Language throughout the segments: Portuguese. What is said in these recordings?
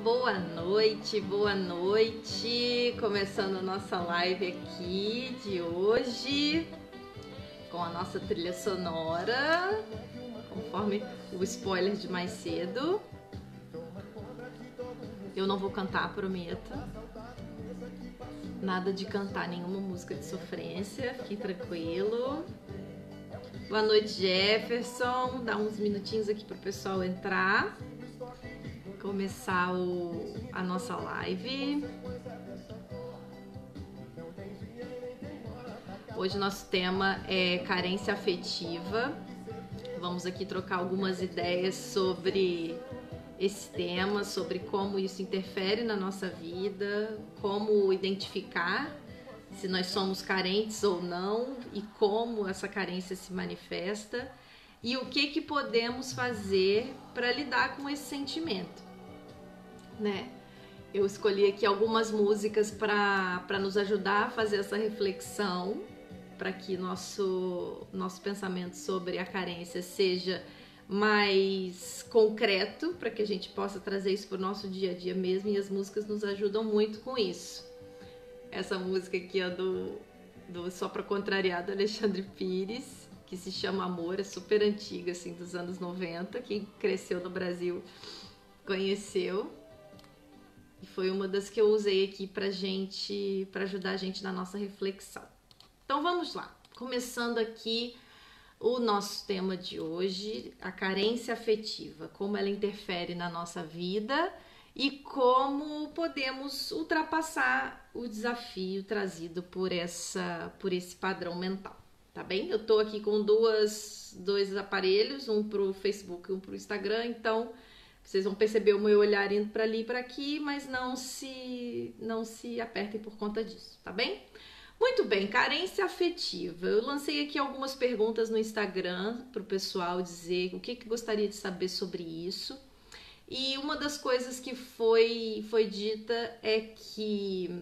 boa noite, boa noite. Começando nossa live aqui de hoje com a nossa trilha sonora, conforme o spoiler de mais cedo. Eu não vou cantar, prometo. Nada de cantar nenhuma música de sofrência, fiquem tranquilo. Boa noite, Jefferson. Dá uns minutinhos aqui pro pessoal entrar. Começar a nossa live. Hoje nosso tema é carência afetiva. Vamos aqui trocar algumas ideias sobre esse tema, sobre como isso interfere na nossa vida, como identificar se nós somos carentes ou não e como essa carência se manifesta e o que podemos fazer para lidar com esse sentimento, né? Eu escolhi aqui algumas músicas para nos ajudar a fazer essa reflexão, para que nosso pensamento sobre a carência seja mais concreto, para que a gente possa trazer isso para o nosso dia a dia mesmo, e as músicas nos ajudam muito com isso. Essa música aqui é do Só Pra Contrariar, do Alexandre Pires, que se chama Amor, é super antiga, assim, dos anos 90, quem cresceu no Brasil conheceu. E foi uma das que eu usei aqui para ajudar a gente na nossa reflexão. Então vamos lá, começando aqui o nosso tema de hoje, a carência afetiva, como ela interfere na nossa vida e como podemos ultrapassar o desafio trazido por esse padrão mental, tá bem? Eu tô aqui com dois aparelhos, um pro Facebook e um pro Instagram, então vocês vão perceber o meu olhar indo para ali e para aqui, mas não se apertem por conta disso, tá bem? Muito bem, carência afetiva. Eu lancei aqui algumas perguntas no Instagram para o pessoal dizer o que gostaria de saber sobre isso. E uma das coisas que foi dita é que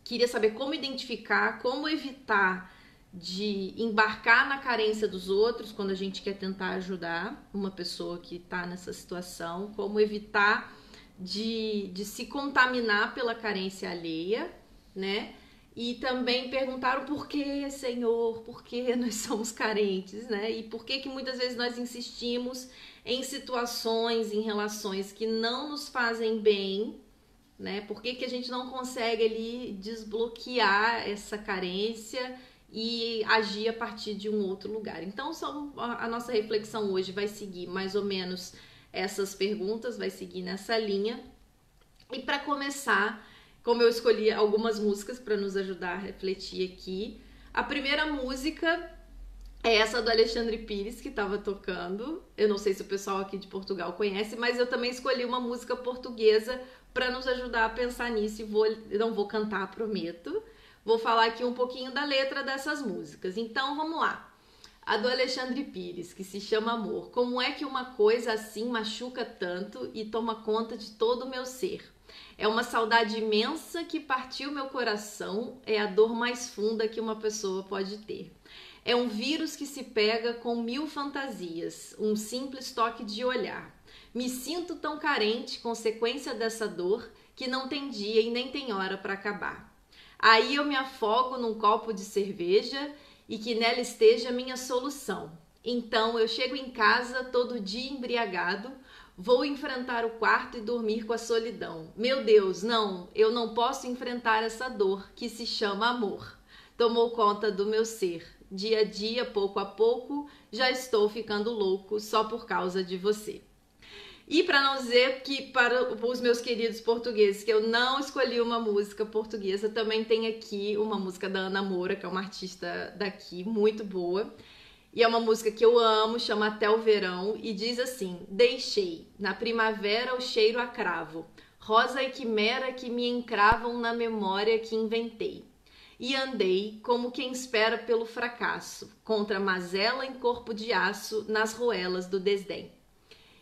queria saber como identificar, como evitar de embarcar na carência dos outros quando a gente quer tentar ajudar uma pessoa que está nessa situação, como evitar de se contaminar pela carência alheia, né? E também perguntaram por que, Senhor, por que nós somos carentes, né? E por que muitas vezes nós insistimos em situações, em relações que não nos fazem bem, né? Por que a gente não consegue ali desbloquear essa carência e agir a partir de um outro lugar. Então, a nossa reflexão hoje vai seguir mais ou menos essas perguntas, vai seguir nessa linha. E para começar, como eu escolhi algumas músicas para nos ajudar a refletir aqui, a primeira música é essa do Alexandre Pires, que estava tocando. Eu não sei se o pessoal aqui de Portugal conhece, mas eu também escolhi uma música portuguesa para nos ajudar a pensar nisso e não vou cantar, prometo. Vou falar aqui um pouquinho da letra dessas músicas. Então, vamos lá. A do Alexandre Pires, que se chama Amor. Como é que uma coisa assim machuca tanto e toma conta de todo o meu ser? É uma saudade imensa que partiu meu coração, é a dor mais funda que uma pessoa pode ter. É um vírus que se pega com 1000 fantasias, um simples toque de olhar. Me sinto tão carente, consequência dessa dor, que não tem dia e nem tem hora para acabar. Aí eu me afogo num copo de cerveja e que nela esteja minha solução. Então eu chego em casa todo dia embriagado, vou enfrentar o quarto e dormir com a solidão. Meu Deus, não, eu não posso enfrentar essa dor que se chama amor. Tomou conta do meu ser. Dia a dia, pouco a pouco, já estou ficando louco só por causa de você. E para não dizer que para os meus queridos portugueses que eu não escolhi uma música portuguesa, também tem aqui uma música da Ana Moura, que é uma artista daqui, muito boa. E é uma música que eu amo, chama Até o Verão, e diz assim: deixei, na primavera o cheiro a cravo, rosa e quimera que me encravam na memória que inventei. E andei como quem espera pelo fracasso, contra mazela em corpo de aço, nas roelas do desdém.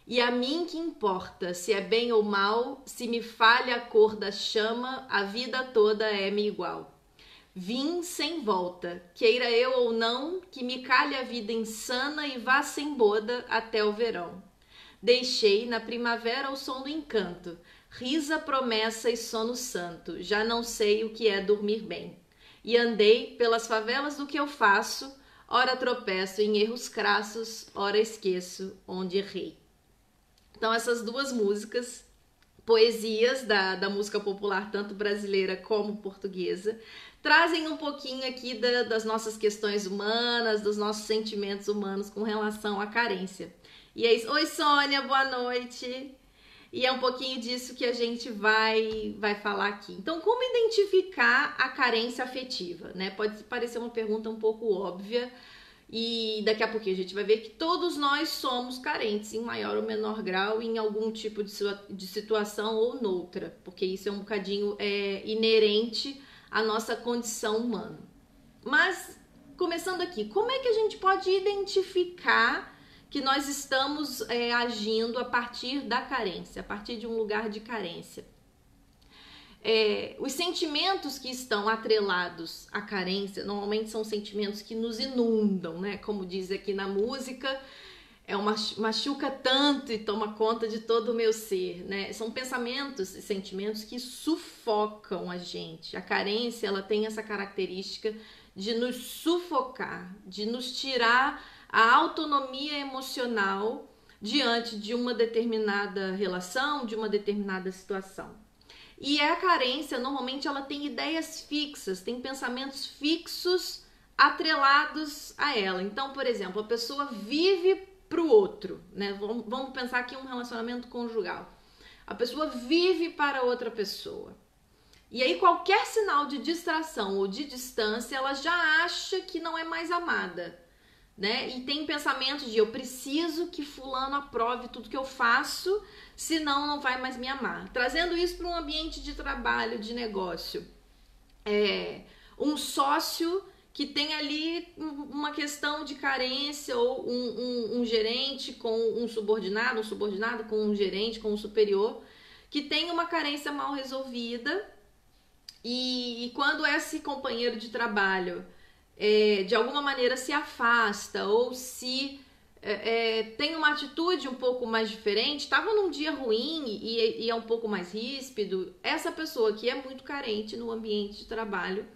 E a mim que importa, se é bem ou mal, se me falha a cor da chama, a vida toda é-me igual. Vim sem volta, queira eu ou não, que me calhe a vida insana e vá sem boda até o verão. Deixei na primavera o som do encanto, risa, promessa e sono santo, já não sei o que é dormir bem. E andei pelas favelas do que eu faço, ora tropeço em erros crassos, ora esqueço onde errei. Então essas duas músicas, poesias da música popular, tanto brasileira como portuguesa, trazem um pouquinho aqui das nossas questões humanas, dos nossos sentimentos humanos com relação à carência. E é isso. Oi, Sônia, boa noite. E é um pouquinho disso que a gente vai falar aqui. Então, como identificar a carência afetiva, né? Pode parecer uma pergunta um pouco óbvia, e daqui a pouquinho a gente vai ver que todos nós somos carentes, em maior ou menor grau, em algum tipo de situação ou noutra, porque isso é um bocadinho inerente à nossa condição humana. Mas, começando aqui, como é que a gente pode identificar que nós estamos agindo a partir da carência, a partir de um lugar de carência? Os sentimentos que estão atrelados à carência normalmente são sentimentos que nos inundam, né? Como diz aqui na música, machuca tanto e toma conta de todo o meu ser, né? São pensamentos e sentimentos que sufocam a gente. A carência, ela tem essa característica de nos sufocar, de nos tirar a autonomia emocional diante de uma determinada relação, de uma determinada situação. E a carência, normalmente, ela tem ideias fixas, tem pensamentos fixos atrelados a ela. Então, por exemplo, a pessoa vive para o outro, né? Vamos pensar aqui um relacionamento conjugal. A pessoa vive para outra pessoa. E aí, qualquer sinal de distração ou de distância, ela já acha que não é mais amada, né? E tem pensamentos de eu preciso que fulano aprove tudo que eu faço, senão não vai mais me amar. Trazendo isso para um ambiente de trabalho, de negócio. Um sócio que tem ali uma questão de carência, ou um gerente com um subordinado com um gerente, com um superior, que tem uma carência mal resolvida, e quando esse companheiro de trabalho de alguma maneira se afasta ou se tem uma atitude um pouco mais diferente, estava num dia ruim e é um pouco mais ríspido, essa pessoa que é muito carente no ambiente de trabalho,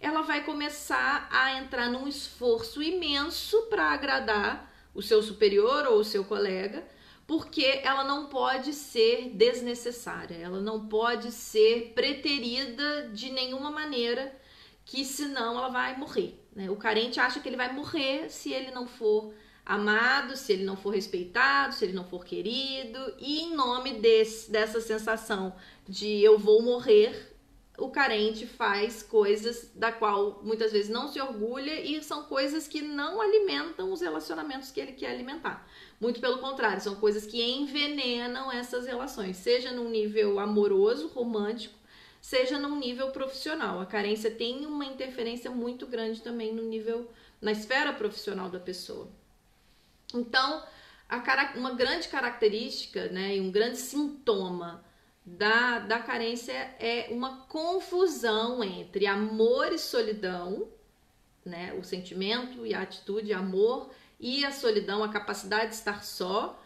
ela vai começar a entrar num esforço imenso para agradar o seu superior ou o seu colega, porque ela não pode ser desnecessária, ela não pode ser preterida de nenhuma maneira, que senão ela vai morrer, né? O carente acha que ele vai morrer se ele não for amado, se ele não for respeitado, se ele não for querido, e em nome dessa sensação de eu vou morrer, o carente faz coisas da qual muitas vezes não se orgulha, e são coisas que não alimentam os relacionamentos que ele quer alimentar. Muito pelo contrário, são coisas que envenenam essas relações, seja num nível amoroso, romântico, seja num nível profissional. A carência tem uma interferência muito grande também no nível, na esfera profissional da pessoa. Então, uma grande característica, né, e um grande sintoma da carência é uma confusão entre amor e solidão, né, o sentimento e a atitude, amor e a solidão, a capacidade de estar só,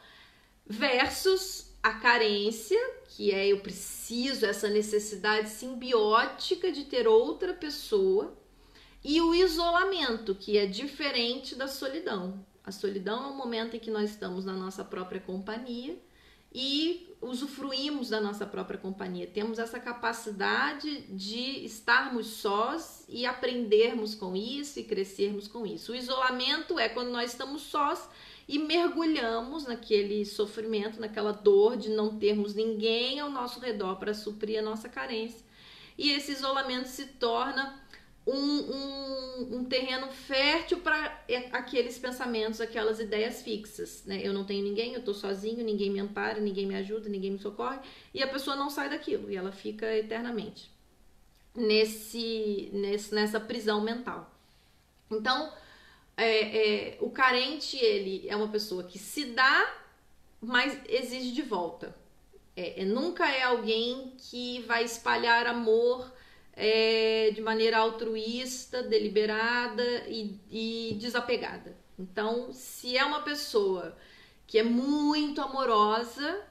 versus a carência, que é eu preciso, essa necessidade simbiótica de ter outra pessoa, e o isolamento, que é diferente da solidão. A solidão é um momento em que nós estamos na nossa própria companhia e usufruímos da nossa própria companhia. Temos essa capacidade de estarmos sós e aprendermos com isso e crescermos com isso. O isolamento é quando nós estamos sós e mergulhamos naquele sofrimento, naquela dor de não termos ninguém ao nosso redor para suprir a nossa carência. E esse isolamento se torna um terreno fértil para aqueles pensamentos, aquelas ideias fixas, né? Eu não tenho ninguém, eu tô sozinho, ninguém me ampara, ninguém me ajuda, ninguém me socorre, e a pessoa não sai daquilo, e ela fica eternamente nessa prisão mental. Então, o carente, ele é uma pessoa que se dá, mas exige de volta. Nunca é alguém que vai espalhar amor de maneira altruísta, deliberada e desapegada. Então, se é uma pessoa que é muito amorosa,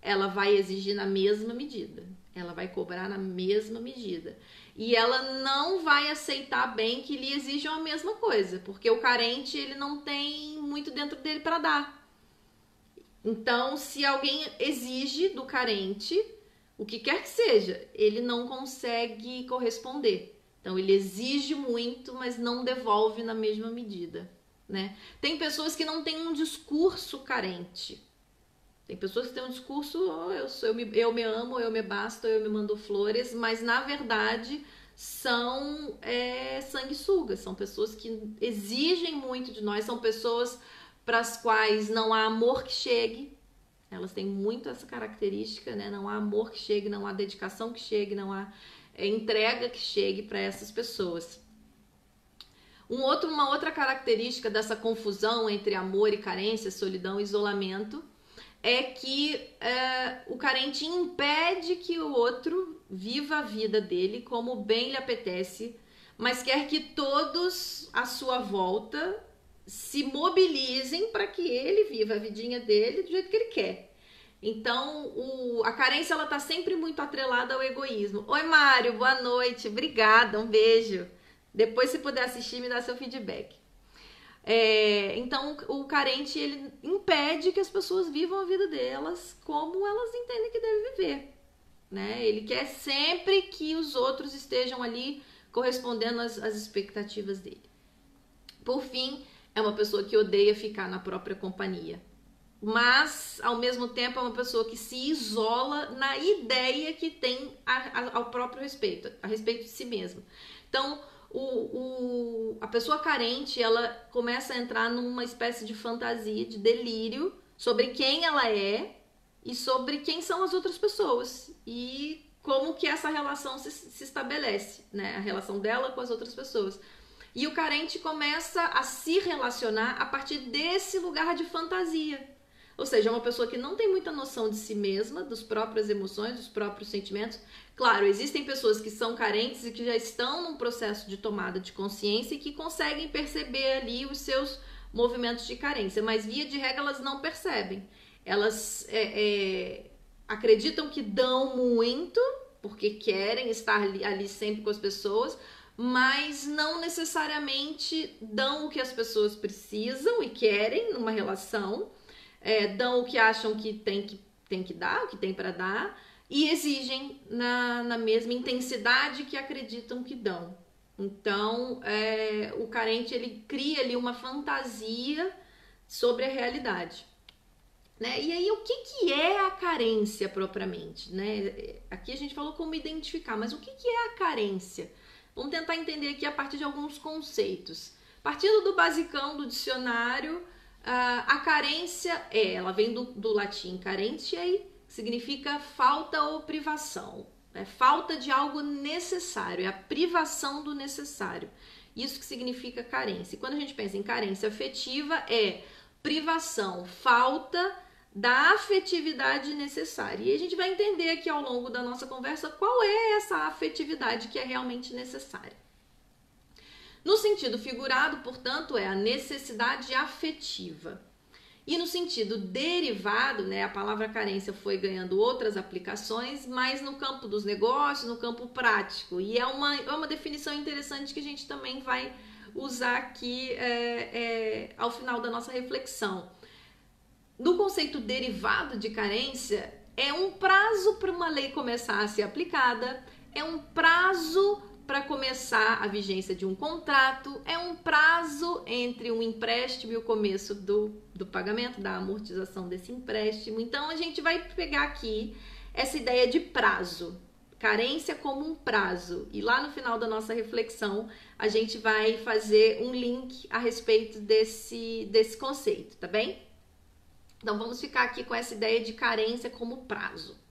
ela vai exigir na mesma medida. Ela vai cobrar na mesma medida. E ela não vai aceitar bem que lhe exijam a mesma coisa, porque o carente, ele não tem muito dentro dele para dar. Então, se alguém exige do carente, o que quer que seja, ele não consegue corresponder. Então, ele exige muito, mas não devolve na mesma medida, né? Tem pessoas que não têm um discurso carente. Tem pessoas que têm um discurso, oh, eu me amo, eu me basto, eu me mando flores, mas na verdade são sanguessugas, são pessoas que exigem muito de nós, são pessoas para as quais não há amor que chegue. Elas têm muito essa característica, né? Não há amor que chegue, não há dedicação que chegue, não há entrega que chegue para essas pessoas. Uma outra característica dessa confusão entre amor e carência, solidão e isolamento, é que o carente impede que o outro viva a vida dele como bem lhe apetece, mas quer que todos à sua volta se mobilizem para que ele viva a vidinha dele do jeito que ele quer. Então, a carência, ela tá sempre muito atrelada ao egoísmo. Oi, Mário, boa noite, obrigada, um beijo. Depois, se puder assistir, me dá seu feedback. Então, o carente, ele impede que as pessoas vivam a vida delas como elas entendem que devem viver, né? Ele quer sempre que os outros estejam ali correspondendo às expectativas dele. Por fim, é uma pessoa que odeia ficar na própria companhia, mas, ao mesmo tempo, é uma pessoa que se isola na ideia que tem ao próprio respeito, a respeito de si mesma. Então, a pessoa carente, ela começa a entrar numa espécie de fantasia, de delírio sobre quem ela é e sobre quem são as outras pessoas e como que essa relação se estabelece, né? A relação dela com as outras pessoas. E o carente começa a se relacionar a partir desse lugar de fantasia. Ou seja, é uma pessoa que não tem muita noção de si mesma, das próprias emoções, dos próprios sentimentos. Claro, existem pessoas que são carentes e que já estão num processo de tomada de consciência e que conseguem perceber ali os seus movimentos de carência, mas via de regra elas não percebem. Elas acreditam que dão muito, porque querem estar ali sempre com as pessoas, mas não necessariamente dão o que as pessoas precisam e querem numa relação. Dão o que acham que tem que dar, o que tem para dar, e exigem na mesma intensidade que acreditam que dão. Então, o carente, ele cria ali uma fantasia sobre a realidade, né? E aí, o que é a carência propriamente, né? Aqui a gente falou como identificar, mas o que é a carência? Vamos tentar entender aqui a partir de alguns conceitos. Partindo do basicão do dicionário, a carência ela vem do latim carentiae, que significa falta ou privação. É falta de algo necessário, é a privação do necessário. Isso que significa carência. E quando a gente pensa em carência afetiva, é privação, falta da afetividade necessária. E a gente vai entender aqui ao longo da nossa conversa qual é essa afetividade que é realmente necessária. No sentido figurado, portanto, é a necessidade afetiva. E no sentido derivado, né, a palavra carência foi ganhando outras aplicações, mas no campo dos negócios, no campo prático. E é uma definição interessante que a gente também vai usar aqui ao final da nossa reflexão. No conceito derivado de carência, é um prazo para uma lei começar a ser aplicada, é um prazo para começar a vigência de um contrato, é um prazo entre um empréstimo e o começo do pagamento, da amortização desse empréstimo. Então, a gente vai pegar aqui essa ideia de prazo, carência como um prazo. E lá no final da nossa reflexão, a gente vai fazer um link a respeito desse conceito, tá bem? Então, vamos ficar aqui com essa ideia de carência como prazo.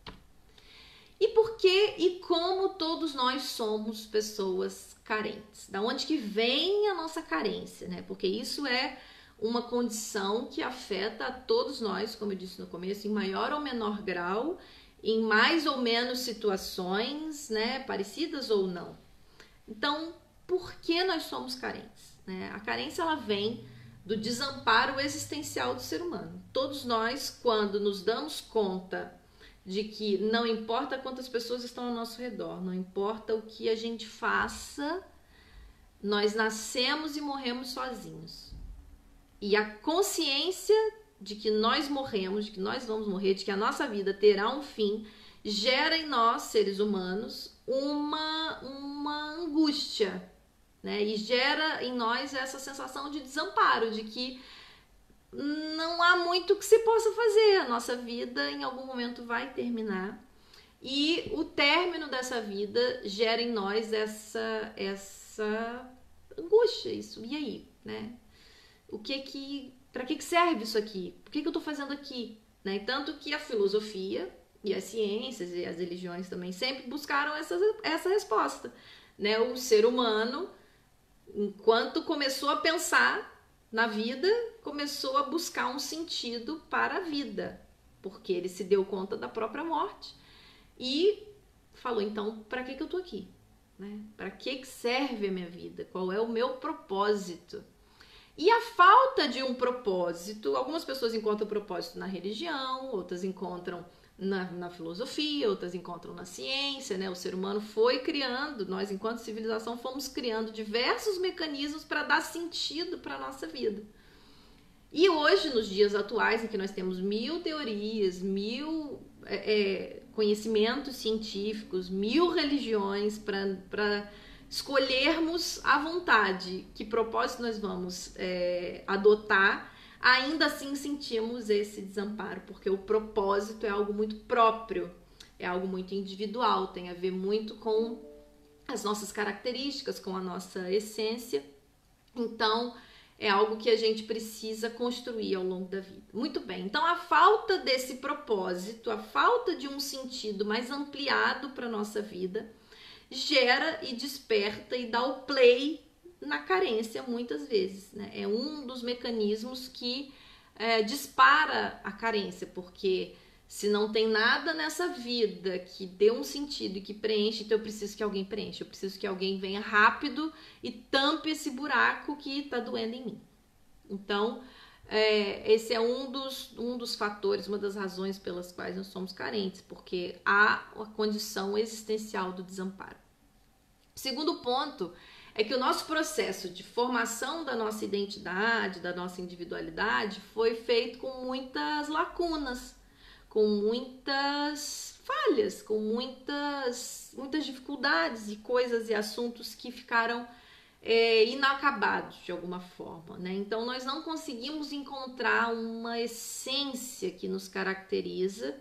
E por que e como todos nós somos pessoas carentes? Da onde que vem a nossa carência, né? Porque isso é uma condição que afeta a todos nós, como eu disse no começo, em maior ou menor grau, em mais ou menos situações, né? Parecidas ou não. Então, por que nós somos carentes, né? A carência, ela vem do desamparo existencial do ser humano. Todos nós, quando nos damos conta de que não importa quantas pessoas estão ao nosso redor, não importa o que a gente faça, nós nascemos e morremos sozinhos. E a consciência de que nós morremos, de que nós vamos morrer, de que a nossa vida terá um fim, gera em nós, seres humanos, uma angústia, né? E gera em nós essa sensação de desamparo, de que não há muito que se possa fazer. A nossa vida em algum momento vai terminar. E o término dessa vida gera em nós essa angústia, isso. E aí, né? Para que serve isso aqui? Por que eu estou fazendo aqui? Né? Tanto que a filosofia e as ciências e as religiões também sempre buscaram essa resposta, né? O ser humano, enquanto começou a pensar na vida, começou a buscar um sentido para a vida, porque ele se deu conta da própria morte e falou, então, para que eu tô aqui? Né? Para que serve a minha vida? Qual é o meu propósito? E a falta de um propósito, algumas pessoas encontram propósito na religião, outras encontram na filosofia, outras encontram na ciência, né? O ser humano foi criando, nós enquanto civilização fomos criando diversos mecanismos para dar sentido para a nossa vida. E hoje, nos dias atuais, em que nós temos 1000 teorias, 1000 conhecimentos científicos, 1000 religiões para escolhermos à vontade que propósito nós vamos adotar, ainda assim sentimos esse desamparo, porque o propósito é algo muito próprio, é algo muito individual, tem a ver muito com as nossas características, com a nossa essência. Então, é algo que a gente precisa construir ao longo da vida. Muito bem, então a falta desse propósito, a falta de um sentido mais ampliado para a nossa vida, gera e desperta e dá o play na carência muitas vezes, né? É um dos mecanismos que dispara a carência, porque se não tem nada nessa vida que dê um sentido e que preenche, então eu preciso que alguém preencha, eu preciso que alguém venha rápido e tampe esse buraco que está doendo em mim. Então, esse é um dos fatores, uma das razões pelas quais nós somos carentes, porque há a condição existencial do desamparo. O segundo ponto é que o nosso processo de formação da nossa identidade, da nossa individualidade, foi feito com muitas lacunas, com muitas falhas, com muitas dificuldades e coisas e assuntos que ficaram inacabados de alguma forma, né? Então nós não conseguimos encontrar uma essência que nos caracteriza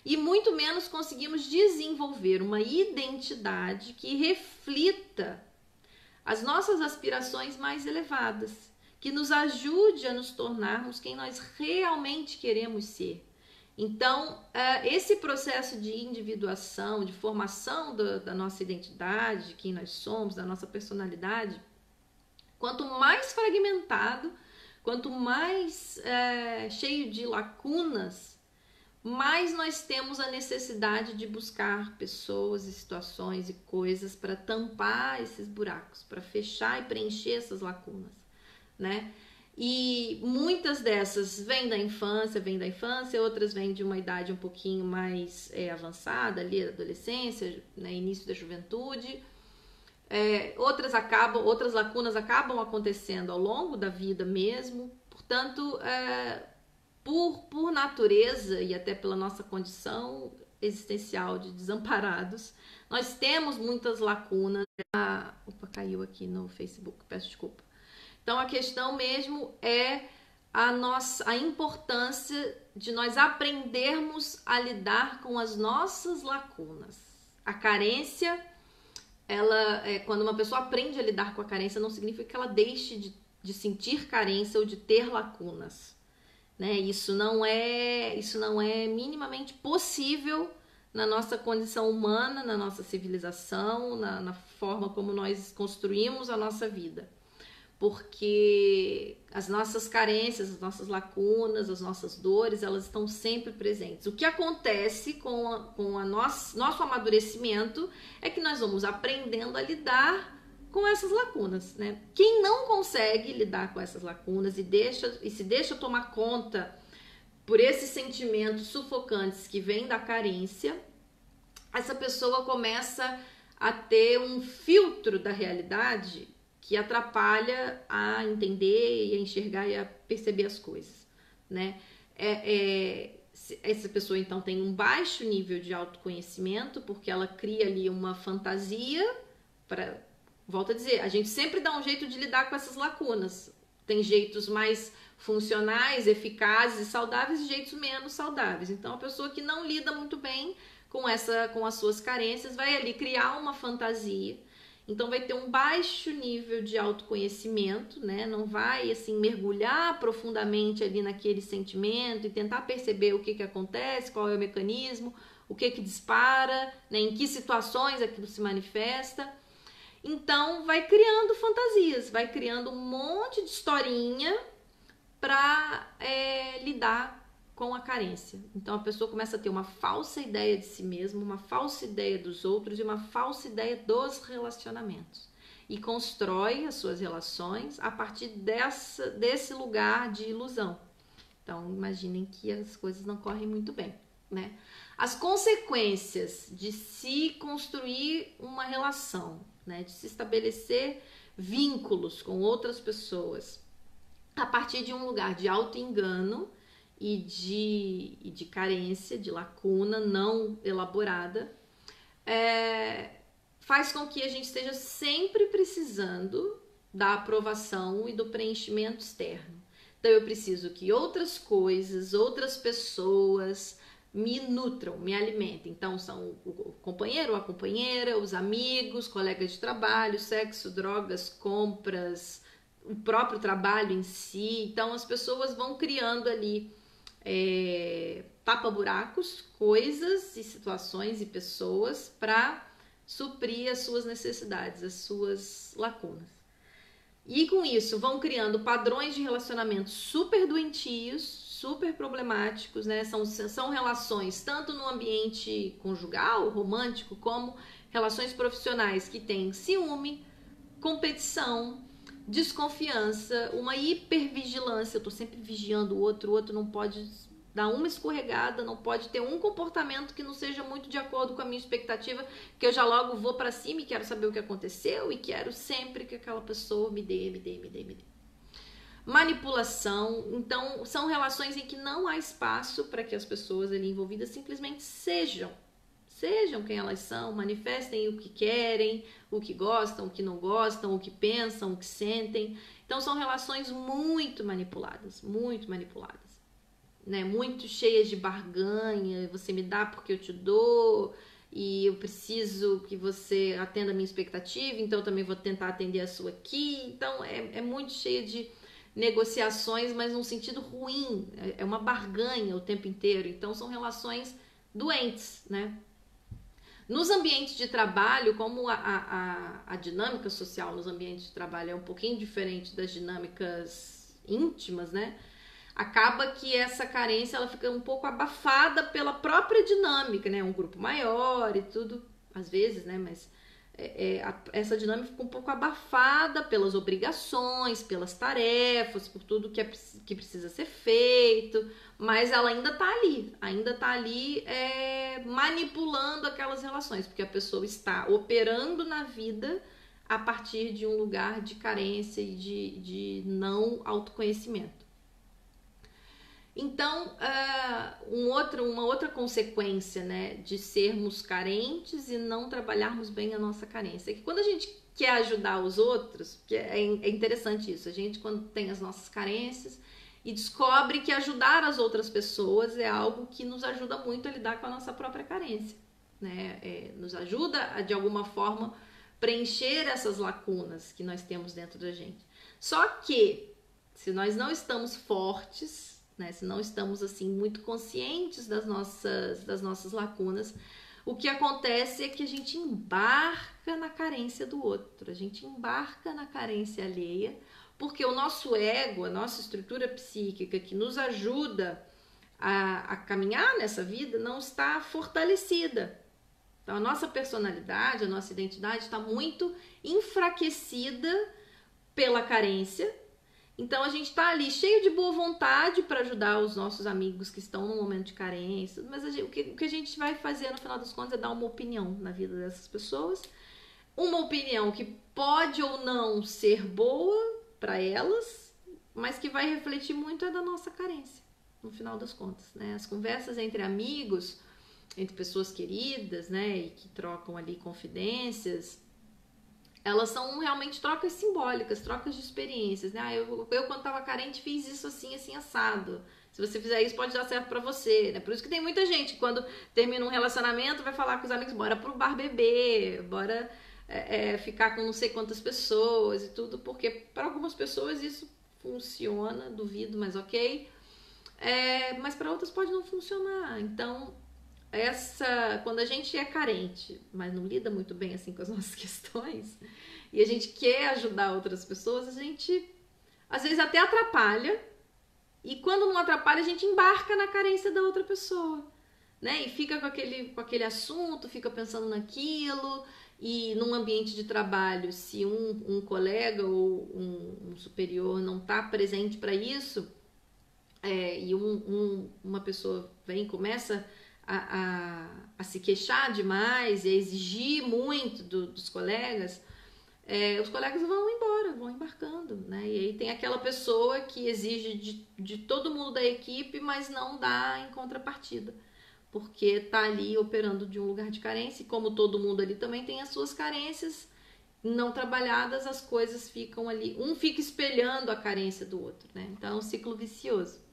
e muito menos conseguimos desenvolver uma identidade que reflita as nossas aspirações mais elevadas, que nos ajude a nos tornarmos quem nós realmente queremos ser. Então, esse processo de individuação, de formação da nossa identidade, de quem nós somos, da nossa personalidade, quanto mais fragmentado, quanto mais cheio de lacunas, mais nós temos a necessidade de buscar pessoas e situações e coisas para tampar esses buracos, para fechar e preencher essas lacunas, né? E muitas dessas vêm da infância, outras vêm de uma idade um pouquinho mais avançada, ali da adolescência, né, início da juventude. Outras lacunas acabam acontecendo ao longo da vida mesmo. Portanto, por natureza e até pela nossa condição existencial de desamparados, nós temos muitas lacunas. Opa, caiu aqui no Facebook, peço desculpa. Então, a questão mesmo é a importância de nós aprendermos a com as nossas lacunas. A carência, quando uma pessoa aprende a lidar com a carência, não significa que ela deixe de sentir carência ou de ter lacunas, né? Isso não é minimamente possível na nossa condição humana, na nossa civilização, na forma como nós construímos a nossa vida. Porque as nossas carências, as nossas lacunas, as nossas dores, elas estão sempre presentes. O que acontece com nosso amadurecimento é que nós vamos aprendendo a lidar com essas lacunas, né? Quem não consegue lidar com essas lacunas e se deixa tomar conta por esses sentimentos sufocantes que vêm da carência, essa pessoa começa a ter um filtro da realidade que atrapalha a entender e a enxergar e a perceber as coisas, né? Essa pessoa então tem um baixo nível de autoconhecimento, porque ela cria ali uma fantasia para, volto a dizer, a gente sempre dá um jeito de lidar com essas lacunas. Tem jeitos mais funcionais, eficazes e saudáveis e jeitos menos saudáveis. Então a pessoa que não lida muito bem com as suas carências vai ali criar uma fantasia. Então vai ter um baixo nível de autoconhecimento, né? Não vai assim mergulhar profundamente ali naquele sentimento e tentar perceber o que acontece, qual é o mecanismo, o que dispara, né? Em que situações aquilo se manifesta. Então vai criando fantasias, vai criando um monte de historinha para lidar com a carência. Então a pessoa começa a ter uma falsa ideia de si mesma, uma falsa ideia dos outros e uma falsa ideia dos relacionamentos. E constrói as suas relações a partir desse lugar de ilusão. Então imaginem que as coisas não correm muito bem, né? As consequências de se construir uma relação, né, de se estabelecer vínculos com outras pessoas a partir de um lugar de auto-engano e de carência, de lacuna não elaborada, faz com que a gente esteja sempre precisando da aprovação e do preenchimento externo. Então eu preciso que outras coisas, outras pessoas me nutram, me alimentem. Então são o companheiro ou a companheira, os amigos, colegas de trabalho, sexo, drogas, compras, o próprio trabalho em si. Então as pessoas vão criando ali tapa-buracos, coisas e situações e pessoas para suprir as suas necessidades, as suas lacunas. E com isso vão criando padrões de relacionamento super doentios, super problemáticos, né? São relações tanto no ambiente conjugal, romântico, como relações profissionais que têm ciúme, competição, desconfiança, uma hipervigilância. Eu tô sempre vigiando o outro não pode dar uma escorregada, não pode ter um comportamento que não seja muito de acordo com a minha expectativa, que eu já logo vou para cima e quero saber o que aconteceu e quero sempre que aquela pessoa me dê. Manipulação. Então são relações em que não há espaço para que as pessoas ali envolvidas simplesmente sejam quem elas são, manifestem o que querem, o que gostam, o que não gostam, o que pensam, o que sentem. Então são relações muito manipuladas, né? Muito cheias de barganha. Você me dá porque eu te dou e eu preciso que você atenda a minha expectativa, então eu também vou tentar atender a sua aqui. Então é muito cheia de negociações, mas num sentido ruim, é uma barganha o tempo inteiro. Então são relações doentes, né? Nos ambientes de trabalho, como a dinâmica social nos ambientes de trabalho é um pouquinho diferente das dinâmicas íntimas, né? Acaba que essa carência ela fica um pouco abafada pela própria dinâmica, né? Um grupo maior e tudo, às vezes, né? Mas essa dinâmica fica um pouco abafada pelas obrigações, pelas tarefas, por tudo que precisa ser feito, mas ela ainda tá ali manipulando aquelas relações, porque a pessoa está operando na vida a partir de um lugar de carência e de não autoconhecimento. Então, uma outra consequência, né, de sermos carentes e não trabalharmos bem a nossa carência é que quando a gente quer ajudar os outros, que é interessante isso, a gente quando tem as nossas carências e descobre que ajudar as outras pessoas é algo que nos ajuda muito a lidar com a nossa própria carência, né? Nos ajuda a, de alguma forma, preencher essas lacunas que nós temos dentro da gente. Só que, se nós não estamos fortes, né, se não estamos assim muito conscientes das nossas lacunas, o que acontece é que a gente embarca na carência do outro, a gente embarca na carência alheia, porque o nosso ego, a nossa estrutura psíquica que nos ajuda a caminhar nessa vida não está fortalecida. Então, a nossa personalidade, a nossa identidade está muito enfraquecida pela carência. Então, a gente está ali cheio de boa vontade para ajudar os nossos amigos que estão num momento de carência, mas o que a gente vai fazer, no final das contas, é dar uma opinião na vida dessas pessoas. Uma opinião que pode ou não ser boa para elas, mas que vai refletir muito da nossa carência, no final das contas, né? As conversas entre amigos, entre pessoas queridas, né, e que trocam ali confidências, elas são realmente trocas simbólicas, trocas de experiências, né? Eu quando tava carente fiz isso assim, assim, assado. Se você fizer isso, pode dar certo pra você, né? Por isso que tem muita gente que quando termina um relacionamento vai falar com os amigos, bora pro bar beber, bora ficar com não sei quantas pessoas e tudo, porque para algumas pessoas isso funciona, duvido, mas ok. Mas para outras pode não funcionar. Então, quando a gente é carente, mas não lida muito bem assim com as nossas questões, e a gente quer ajudar outras pessoas, a gente às vezes até atrapalha, e quando não atrapalha, a gente embarca na carência da outra pessoa, né? E fica com aquele assunto, fica pensando naquilo, e num ambiente de trabalho, se um colega ou um superior não está presente para isso, e uma pessoa vem e começa a se queixar demais e a exigir muito dos colegas, os colegas vão embora, vão embarcando, né? E aí tem aquela pessoa que exige de todo mundo da equipe, mas não dá em contrapartida, porque tá ali operando de um lugar de carência, e como todo mundo ali também tem as suas carências não trabalhadas, as coisas ficam ali, um fica espelhando a carência do outro, né? Então é um ciclo vicioso.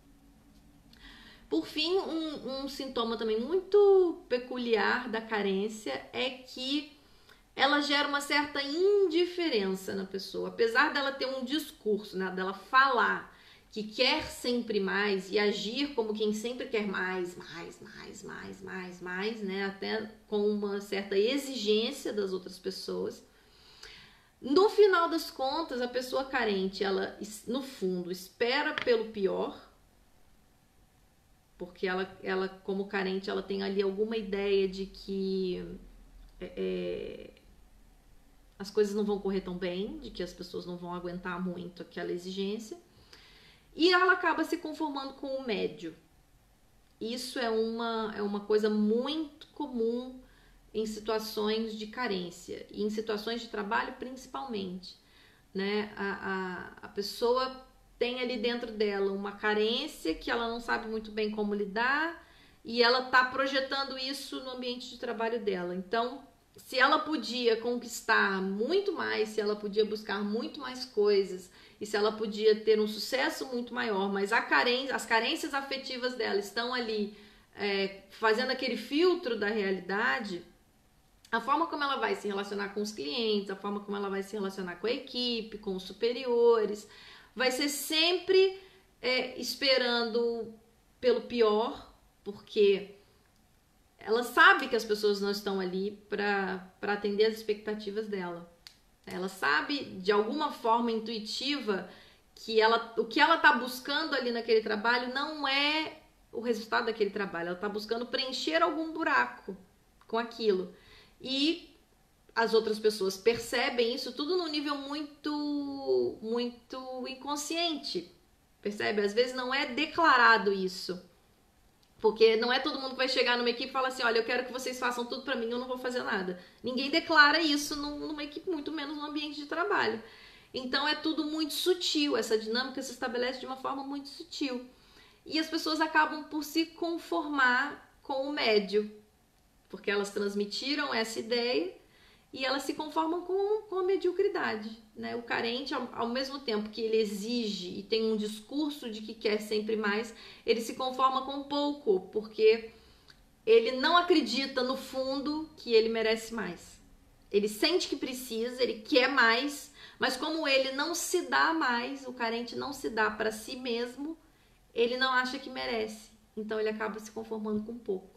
Por fim, um sintoma também muito peculiar da carência é que ela gera uma certa indiferença na pessoa. Apesar dela ter um discurso, né, dela falar que quer sempre mais e agir como quem sempre quer mais, né, até com uma certa exigência das outras pessoas. No final das contas, a pessoa carente, ela, no fundo, espera pelo pior, porque ela como carente, ela tem ali alguma ideia de que as coisas não vão correr tão bem, de que as pessoas não vão aguentar muito aquela exigência, e ela acaba se conformando com o médio. Isso é uma coisa muito comum em situações de carência, e em situações de trabalho principalmente, né? A pessoa tem ali dentro dela uma carência que ela não sabe muito bem como lidar, e ela está projetando isso no ambiente de trabalho dela. Então, se ela podia conquistar muito mais, se ela podia buscar muito mais coisas, e se ela podia ter um sucesso muito maior, mas as carências afetivas dela estão ali fazendo aquele filtro da realidade, a forma como ela vai se relacionar com os clientes, a forma como ela vai se relacionar com a equipe, com os superiores, vai ser sempre esperando pelo pior, porque ela sabe que as pessoas não estão ali para atender as expectativas dela. Ela sabe, de alguma forma intuitiva, que o que ela está buscando ali naquele trabalho não é o resultado daquele trabalho. Ela está buscando preencher algum buraco com aquilo. E as outras pessoas percebem isso tudo num nível muito, muito inconsciente. Percebe? Às vezes não é declarado isso. Porque não é todo mundo que vai chegar numa equipe e falar assim, olha, eu quero que vocês façam tudo pra mim, eu não vou fazer nada. Ninguém declara isso numa equipe, muito menos num ambiente de trabalho. Então é tudo muito sutil, essa dinâmica se estabelece de uma forma muito sutil. E as pessoas acabam por se conformar com o médio, porque elas transmitiram essa ideia e elas se conformam com a mediocridade, né? O carente, ao mesmo tempo que ele exige e tem um discurso de que quer sempre mais, ele se conforma com pouco, porque ele não acredita no fundo que ele merece mais. Ele sente que precisa, ele quer mais, mas como ele não se dá mais, o carente não se dá para si mesmo, ele não acha que merece. Então ele acaba se conformando com pouco.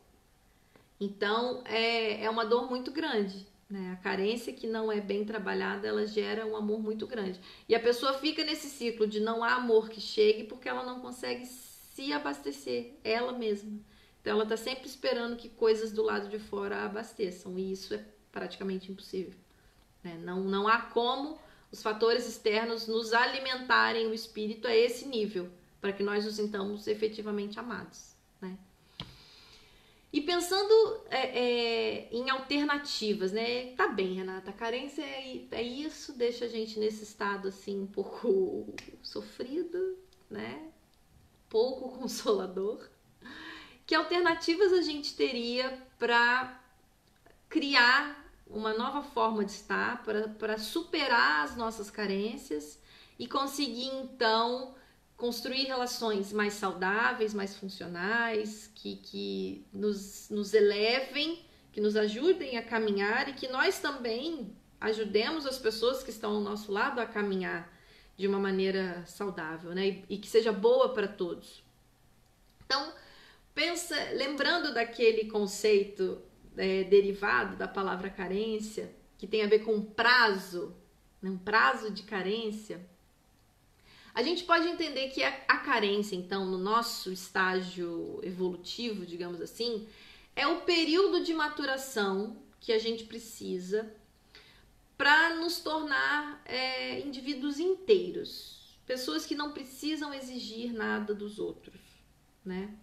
Então é uma dor muito grande, né? A carência que não é bem trabalhada, ela gera um amor muito grande. E a pessoa fica nesse ciclo de não há amor que chegue porque ela não consegue se abastecer, ela mesma. Então ela está sempre esperando que coisas do lado de fora a abasteçam, e isso é praticamente impossível, né? Não há como os fatores externos nos alimentarem o espírito a esse nível, para que nós nos sintamos efetivamente amados, né? E pensando em alternativas, né? Tá bem, Renata, a carência é isso, deixa a gente nesse estado assim um pouco sofrido, né? Pouco consolador. Que alternativas a gente teria para criar uma nova forma de estar, para superar as nossas carências e conseguir então construir relações mais saudáveis, mais funcionais, que nos elevem, que nos ajudem a caminhar e que nós também ajudemos as pessoas que estão ao nosso lado a caminhar de uma maneira saudável, né? E que seja boa para todos. Então, lembrando daquele conceito derivado da palavra carência, que tem a ver com prazo, né? Um prazo de carência. A gente pode entender que a carência, então, no nosso estágio evolutivo, digamos assim, é o período de maturação que a gente precisa para nos tornar indivíduos inteiros, pessoas que não precisam exigir nada dos outros, né?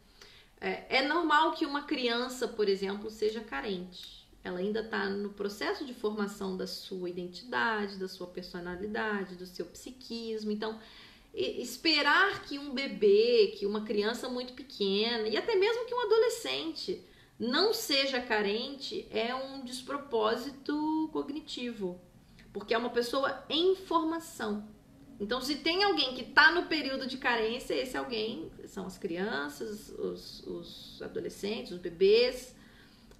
É normal que uma criança, por exemplo, seja carente. Ela ainda está no processo de formação da sua identidade, da sua personalidade, do seu psiquismo. Então, esperar que um bebê, que uma criança muito pequena e até mesmo que um adolescente não seja carente é um despropósito cognitivo, porque é uma pessoa em formação. Então, se tem alguém que está no período de carência, esse alguém são as crianças, os adolescentes, os bebês,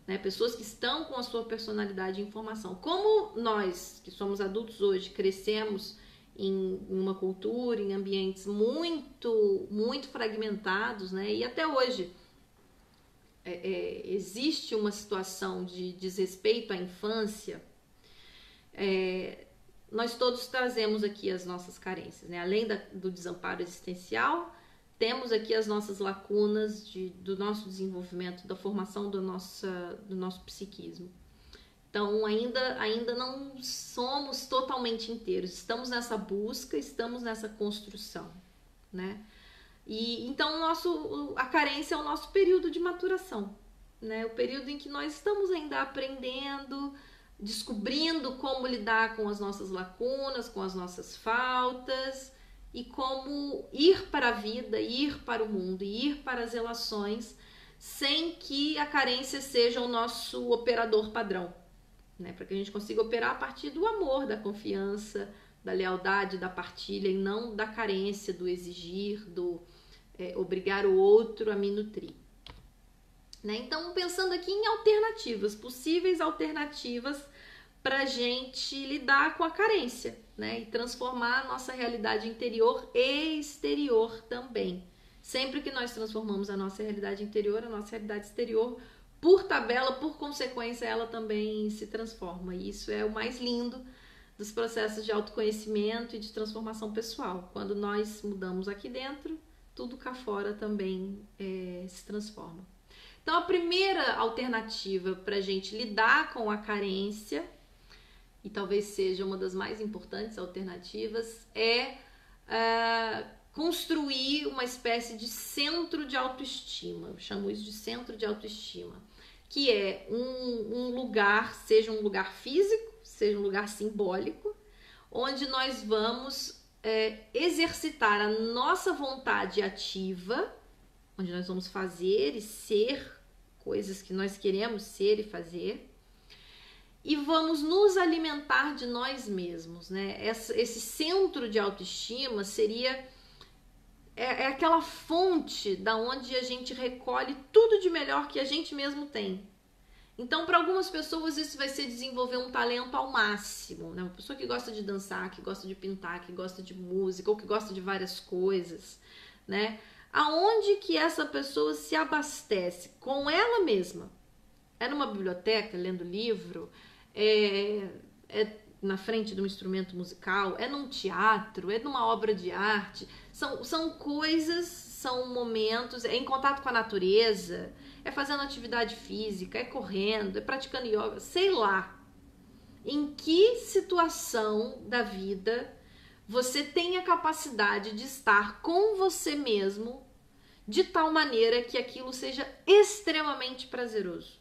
né? Pessoas que estão com a sua personalidade em formação. Como nós, que somos adultos hoje, crescemos em uma cultura, em ambientes muito, muito fragmentados, né? E até hoje existe uma situação de desrespeito à infância. Nós todos trazemos aqui as nossas carências, né? Além do desamparo existencial, temos aqui as nossas lacunas do nosso desenvolvimento, da formação do nosso psiquismo. Então, ainda não somos totalmente inteiros. Estamos nessa busca, estamos nessa construção, né? E então a carência é o nosso período de maturação, né? O período em que nós estamos ainda aprendendo, descobrindo como lidar com as nossas lacunas, com as nossas faltas e como ir para a vida, ir para o mundo, ir para as relações sem que a carência seja o nosso operador padrão, né? Para que a gente consiga operar a partir do amor, da confiança, da lealdade, da partilha e não da carência, do exigir, do obrigar o outro a me nutrir, né? Então, pensando aqui em alternativas, possíveis alternativas para a gente lidar com a carência, né? E transformar a nossa realidade interior e exterior também. Sempre que nós transformamos a nossa realidade interior, a nossa realidade exterior, por tabela, por consequência, ela também se transforma. E isso é o mais lindo dos processos de autoconhecimento e de transformação pessoal. Quando nós mudamos aqui dentro, tudo cá fora também se transforma. Então, a primeira alternativa para a gente lidar com a carência, e talvez seja uma das mais importantes alternativas, é construir uma espécie de centro de autoestima. Eu chamo isso de centro de autoestima, que é um lugar, seja um lugar físico, seja um lugar simbólico, onde nós vamos exercitar a nossa vontade ativa, onde nós vamos fazer e ser coisas que nós queremos ser e fazer, e vamos nos alimentar de nós mesmos, né? Esse centro de autoestima seria aquela fonte da onde a gente recolhe tudo de melhor que a gente mesmo tem. Então, para algumas pessoas, isso vai ser desenvolver um talento ao máximo, né? Uma pessoa que gosta de dançar, que gosta de pintar, que gosta de música, ou que gosta de várias coisas, né? Aonde que essa pessoa se abastece? Com ela mesma. É numa biblioteca, lendo livro, é na frente de um instrumento musical, é num teatro, é numa obra de arte. São coisas são momentos, é em contato com a natureza, é fazendo atividade física, é correndo, é praticando yoga, sei lá. Em que situação da vida você tem a capacidade de estar com você mesmo de tal maneira que aquilo seja extremamente prazeroso?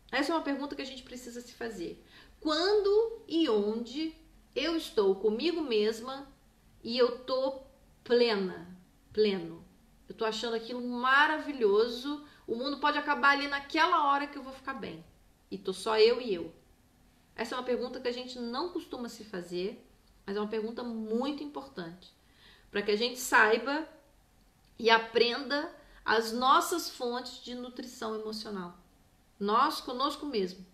Essa é uma pergunta que a gente precisa se fazer. Quando e onde eu estou comigo mesma e eu tô pleno. Eu tô achando aquilo maravilhoso. O mundo pode acabar ali naquela hora que eu vou ficar bem. E tô só eu e eu. Essa é uma pergunta que a gente não costuma se fazer, mas é uma pergunta muito importante. Para que a gente saiba e aprenda as nossas fontes de nutrição emocional. Nós conosco mesmo,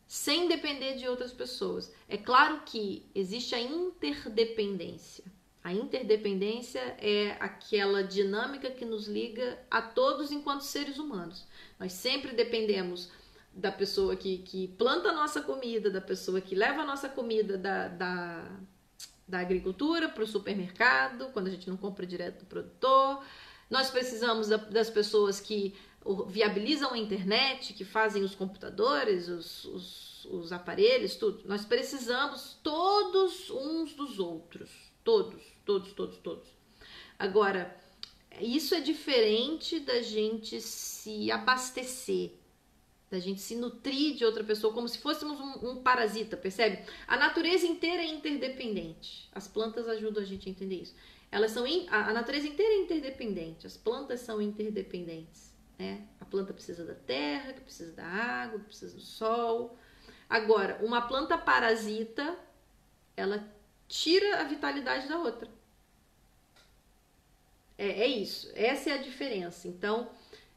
sem depender de outras pessoas. É claro que existe a interdependência. A interdependência é aquela dinâmica que nos liga a todos enquanto seres humanos. Nós sempre dependemos da pessoa que planta a nossa comida, da pessoa que leva a nossa comida da agricultura para o supermercado, quando a gente não compra direto do produtor. Nós precisamos das pessoas que viabilizam a internet, que fazem os computadores, os aparelhos, tudo. Nós precisamos todos uns dos outros. Todos. Agora, isso é diferente da gente se abastecer, da gente se nutrir de outra pessoa, como se fôssemos um parasita, percebe? A natureza inteira é interdependente. As plantas ajudam a gente a entender isso. A natureza inteira é interdependente. As plantas são interdependentes. Né? A planta precisa da terra, que precisa da água, que precisa do sol. Agora, uma planta parasita, ela tira a vitalidade da outra. É isso. Essa é a diferença. Então,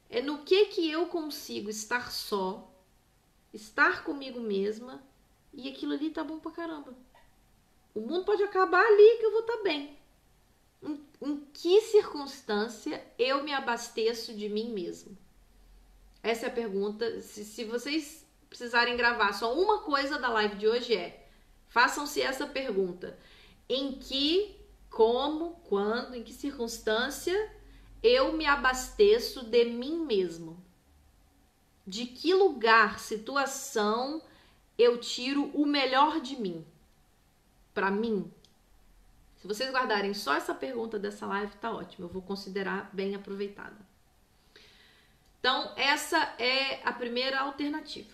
é no que eu consigo estar só, estar comigo mesma, e aquilo ali tá bom pra caramba. O mundo pode acabar ali que eu vou estar bem. Em que circunstância eu me abasteço de mim mesmo? Essa é a pergunta. Se vocês precisarem gravar só uma coisa da live de hoje façam-se essa pergunta. Em que, como, quando, em que circunstância eu me abasteço de mim mesmo? De que lugar, situação eu tiro o melhor de mim? Para mim? Se vocês guardarem só essa pergunta dessa live, tá ótimo. Eu vou considerar bem aproveitada. Então, essa é a primeira alternativa,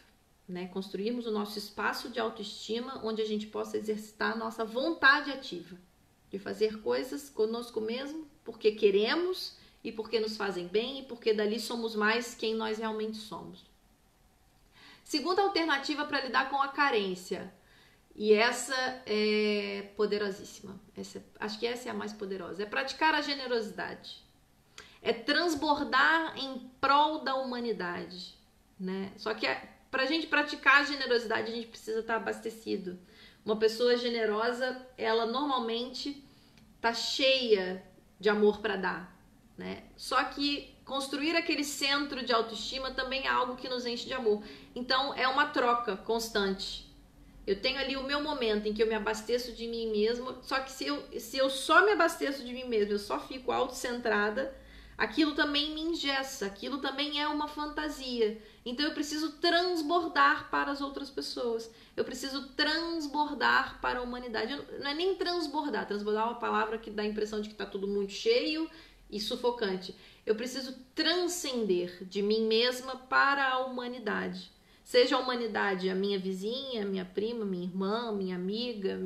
né? Construirmos o nosso espaço de autoestima onde a gente possa exercitar a nossa vontade ativa de fazer coisas conosco mesmo porque queremos e porque nos fazem bem e porque dali somos mais quem nós realmente somos. Segunda alternativa para lidar com a carência. E essa é poderosíssima. Acho que essa é a mais poderosa. É praticar a generosidade. É transbordar em prol da humanidade, né? Só que para a gente praticar a generosidade, a gente precisa estar abastecido. Uma pessoa generosa, ela normalmente está cheia de amor para dar, né? Só que construir aquele centro de autoestima também é algo que nos enche de amor. Então, é uma troca constante. Eu tenho ali o meu momento em que eu me abasteço de mim mesma, só que se eu só me abasteço de mim mesma, eu só fico autocentrada, aquilo também me engessa, aquilo também é uma fantasia. Então eu preciso transbordar para as outras pessoas. Eu preciso transbordar para a humanidade. Não é nem transbordar. Transbordar é uma palavra que dá a impressão de que está tudo muito cheio e sufocante. Eu preciso transcender de mim mesma para a humanidade. Seja a humanidade a minha vizinha, minha prima, minha irmã, minha amiga,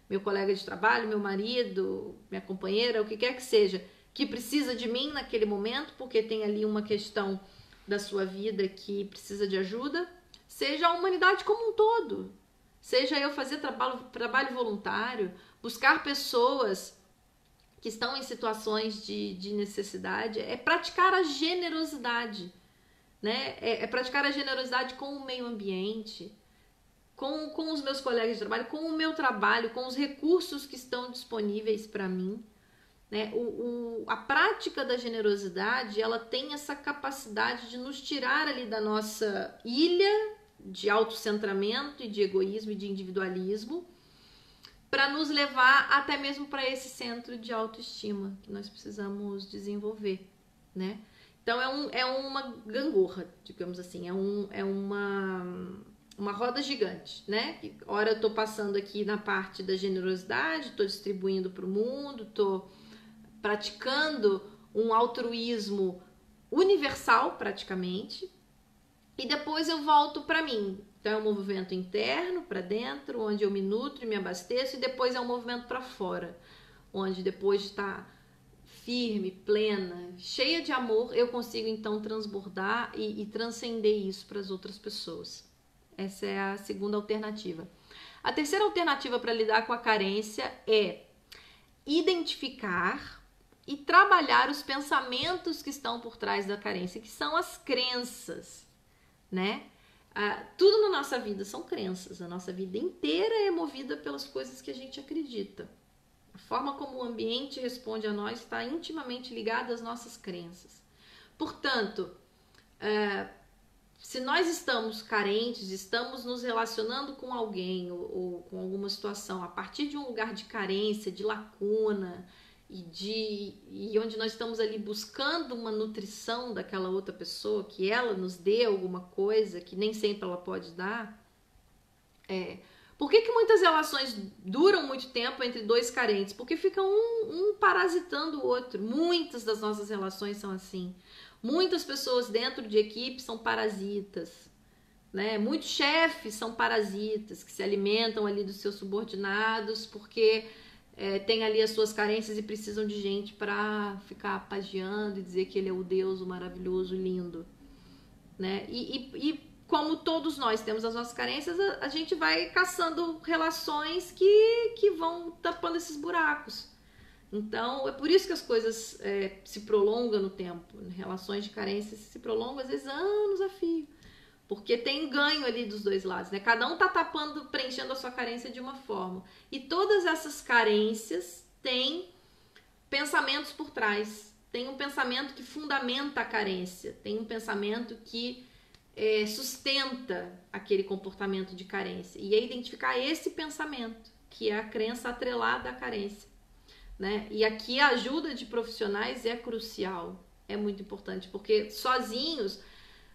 meu colega de trabalho, meu marido, minha companheira, o que quer que seja, que precisa de mim naquele momento, porque tem ali uma questão da sua vida que precisa de ajuda, seja a humanidade como um todo, seja eu fazer trabalho voluntário, buscar pessoas que estão em situações de necessidade, é praticar a generosidade, né? É praticar a generosidade com o meio ambiente, com os meus colegas de trabalho, com o meu trabalho, com os recursos que estão disponíveis para mim. Né? A prática da generosidade, ela tem essa capacidade de nos tirar ali da nossa ilha de autocentramento e de egoísmo e de individualismo para nos levar até mesmo para esse centro de autoestima que nós precisamos desenvolver, né? Então é uma gangorra, digamos assim, é uma roda gigante, né? Ora eu tô passando aqui na parte da generosidade, tô distribuindo para o mundo, tô praticando um altruísmo universal praticamente, e depois eu volto para mim. Então é um movimento interno para dentro, onde eu me nutro e me abasteço, e depois é um movimento para fora, onde depois de estar firme, plena, cheia de amor, eu consigo então transbordar e transcender isso para as outras pessoas. Essa é a segunda alternativa. A terceira alternativa para lidar com a carência é identificar e trabalhar os pensamentos que estão por trás da carência, que são as crenças, né? Tudo na nossa vida são crenças. A nossa vida inteira é movida pelas coisas que a gente acredita. A forma como o ambiente responde a nós está intimamente ligada às nossas crenças. Portanto, se nós estamos carentes, estamos nos relacionando com alguém ou com alguma situação a partir de um lugar de carência, de lacuna, e onde nós estamos ali buscando uma nutrição daquela outra pessoa, que ela nos dê alguma coisa que nem sempre ela pode dar. Por que muitas relações duram muito tempo entre dois carentes? Porque fica um parasitando o outro. Muitas das nossas relações são assim. Muitas pessoas dentro de equipe são parasitas, né? Muitos chefes são parasitas, que se alimentam ali dos seus subordinados porque tem ali as suas carências e precisam de gente para ficar pagiando e dizer que ele é o Deus, o maravilhoso, lindo, né? E como todos nós temos as nossas carências, a gente vai caçando relações que vão tapando esses buracos. Então, é por isso que as coisas se prolongam no tempo. Relações de carência se prolongam, às vezes, anos a fio. Porque tem ganho ali dos dois lados, né? Cada um tá tapando, preenchendo a sua carência de uma forma. E todas essas carências têm pensamentos por trás. Tem um pensamento que fundamenta a carência. Tem um pensamento que sustenta aquele comportamento de carência. E é identificar esse pensamento, que é a crença atrelada à carência, né? E aqui a ajuda de profissionais é crucial. É muito importante, porque sozinhos...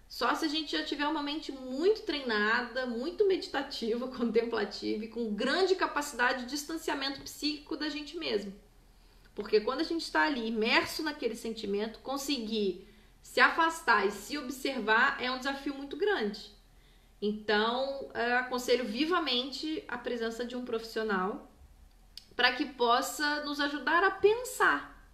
Só se a gente já tiver uma mente muito treinada, muito meditativa, contemplativa e com grande capacidade de distanciamento psíquico da gente mesmo. Porque quando a gente está ali imerso naquele sentimento, conseguir se afastar e se observar é um desafio muito grande. Então, aconselho vivamente a presença de um profissional para que possa nos ajudar a pensar,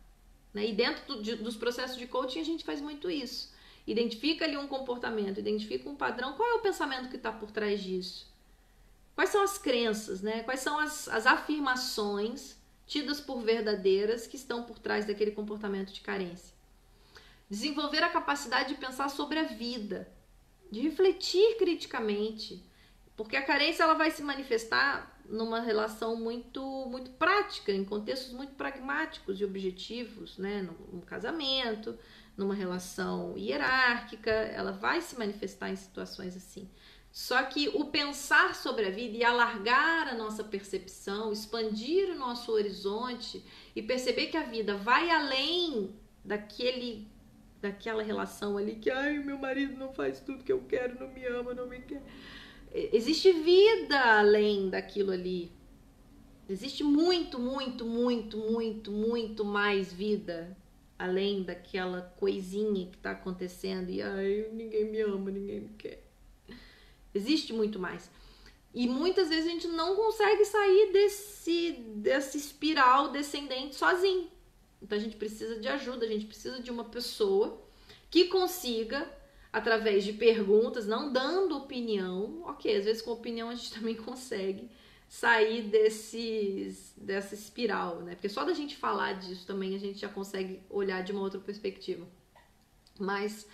né? E dentro dos processos de coaching a gente faz muito isso. Identifica ali um comportamento, identifica um padrão. Qual é o pensamento que está por trás disso? Quais são as crenças, né? Quais são as afirmações tidas por verdadeiras que estão por trás daquele comportamento de carência? Desenvolver a capacidade de pensar sobre a vida, de refletir criticamente, porque a carência ela vai se manifestar numa relação muito, muito prática, em contextos muito pragmáticos e objetivos, né? No casamento, numa relação hierárquica, ela vai se manifestar em situações assim. Só que o pensar sobre a vida e alargar a nossa percepção, expandir o nosso horizonte e perceber que a vida vai além daquela relação ali que, ai, meu marido não faz tudo que eu quero, não me ama, não me quer. Existe vida além daquilo ali. Existe muito, muito, muito, muito, muito mais vida além daquela coisinha que está acontecendo e ai, ninguém me ama, ninguém me quer. Existe muito mais. E muitas vezes a gente não consegue sair dessa espiral descendente sozinho. Então a gente precisa de ajuda, a gente precisa de uma pessoa que consiga, através de perguntas, não dando opinião, ok, às vezes com opinião a gente também consegue sair dessa espiral, né? Porque só da gente falar disso também a gente já consegue olhar de uma outra perspectiva. Mas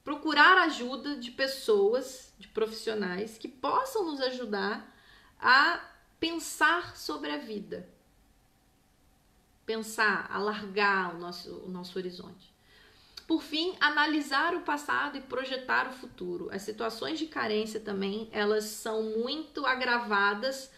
procurar ajuda de pessoas, de profissionais que possam nos ajudar a pensar sobre a vida. Pensar, alargar o nosso horizonte. Por fim, analisar o passado e projetar o futuro. As situações de carência também, elas são muito agravadas